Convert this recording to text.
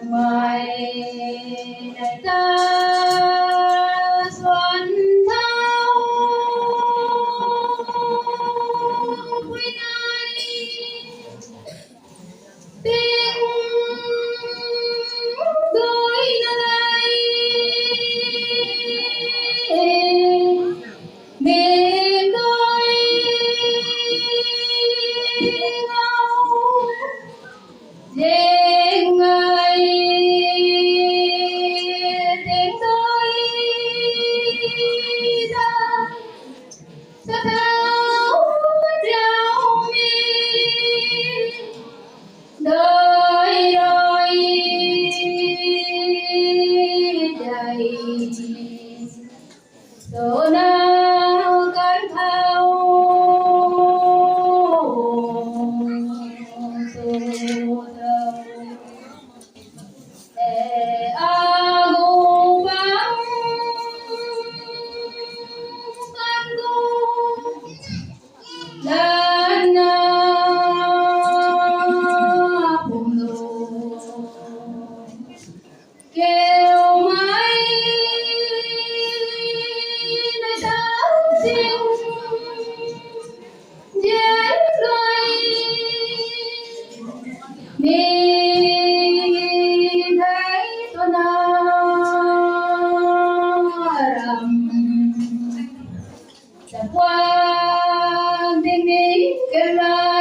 ngoài này ta xuân thao vui ai tiếng đôi này miền đôi ngâu tiếng người tiếng đôi ra sa thao trao miên đời đời đầy số nào cánh thao số thao để agu vắng tan gu dan bùng nổ kêu mãi nơi ta riêng dễ rồi nhìn thấy tôi rằm chẳng qua tiếng nghĩ kêu la